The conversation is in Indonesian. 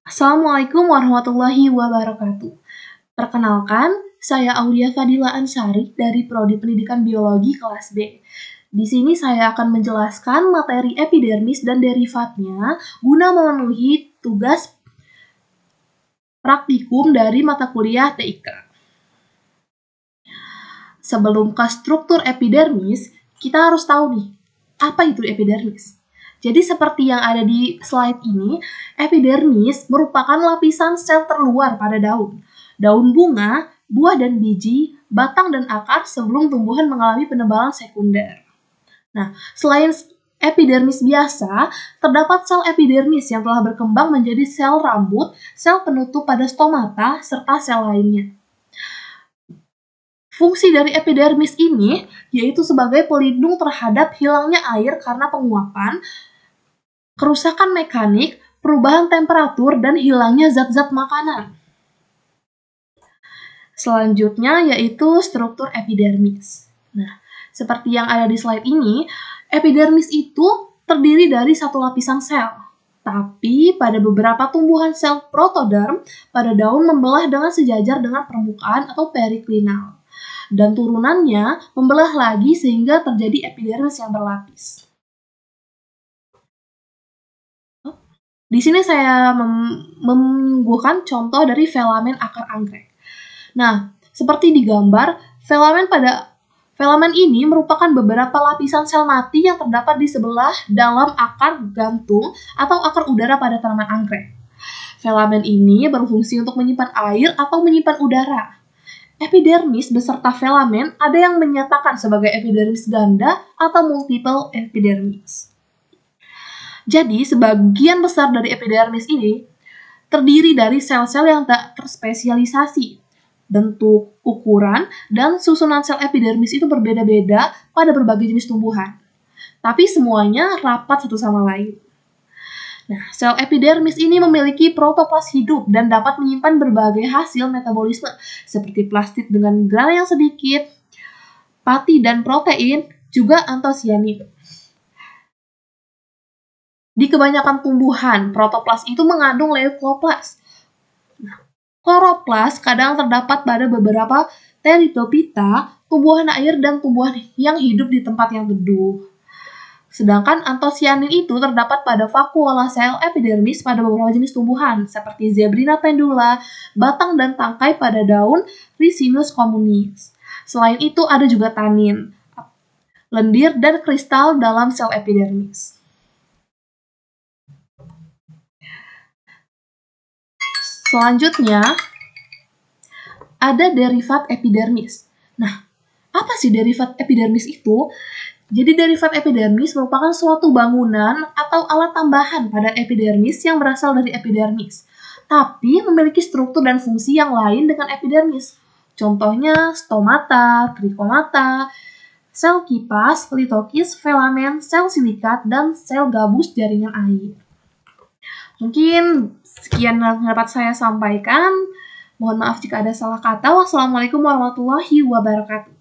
Assalamualaikum warahmatullahi wabarakatuh. Perkenalkan, saya Aulia Fadila Ansari dari Prodi Pendidikan Biologi kelas B. Di sini saya akan menjelaskan materi epidermis dan derivatnya guna memenuhi tugas praktikum dari mata kuliah TIK. Sebelum ke struktur epidermis, kita harus tahu nih, apa itu epidermis? Jadi seperti yang ada di slide ini, epidermis merupakan lapisan sel terluar pada daun. Daun bunga, buah dan biji, batang dan akar sebelum tumbuhan mengalami penebalan sekunder. Nah, selain epidermis biasa, terdapat sel epidermis yang telah berkembang menjadi sel rambut, sel penutup pada stomata, serta sel lainnya. Fungsi dari epidermis ini yaitu sebagai pelindung terhadap hilangnya air karena penguapan, kerusakan mekanik, perubahan temperatur, dan hilangnya zat-zat makanan. Selanjutnya yaitu struktur epidermis. Nah, seperti yang ada di slide ini, epidermis itu terdiri dari satu lapisan sel. Tapi pada beberapa tumbuhan sel protoderm, pada daun membelah dengan sejajar dengan permukaan atau periklinal. Dan turunannya membelah lagi sehingga terjadi epidermis yang berlapis. Di sini saya menyuguhkan contoh dari filamen akar anggrek. Nah, seperti di gambar, filamen ini merupakan beberapa lapisan sel mati yang terdapat di sebelah dalam akar gantung atau akar udara pada tanaman anggrek. Filamen ini berfungsi untuk menyimpan air atau menyimpan udara. Epidermis beserta filamen ada yang menyatakan sebagai epidermis ganda atau multiple epidermis. Jadi, sebagian besar dari epidermis ini terdiri dari sel-sel yang tak terspesialisasi. Bentuk, ukuran, dan susunan sel epidermis itu berbeda-beda pada berbagai jenis tumbuhan. Tapi semuanya rapat satu sama lain. Nah, sel epidermis ini memiliki protoplas hidup dan dapat menyimpan berbagai hasil metabolisme seperti plastik dengan granul yang sedikit, pati dan protein, juga antosianin. Di kebanyakan tumbuhan, protoplas itu mengandung leukoplas. Nah, kloroplas kadang terdapat pada beberapa Pteridophyta, tumbuhan air dan tumbuhan yang hidup di tempat yang teduh. Sedangkan antosianin itu terdapat pada vakuola sel epidermis pada beberapa jenis tumbuhan, seperti Zebrina pendula, batang dan tangkai pada daun Ricinus communis. Selain itu ada juga tanin, lendir, dan kristal dalam sel epidermis. Selanjutnya, ada derivat epidermis. Nah, apa sih derivat epidermis itu? Jadi derivat epidermis merupakan suatu bangunan atau alat tambahan pada epidermis yang berasal dari epidermis, tapi memiliki struktur dan fungsi yang lain dengan epidermis. Contohnya stomata, trichomata, sel kipas, litokis, filamen, sel silikat, dan sel gabus jaringan air. Mungkin sekian yang dapat saya sampaikan. Mohon maaf jika ada salah kata. Wassalamualaikum warahmatullahi wabarakatuh.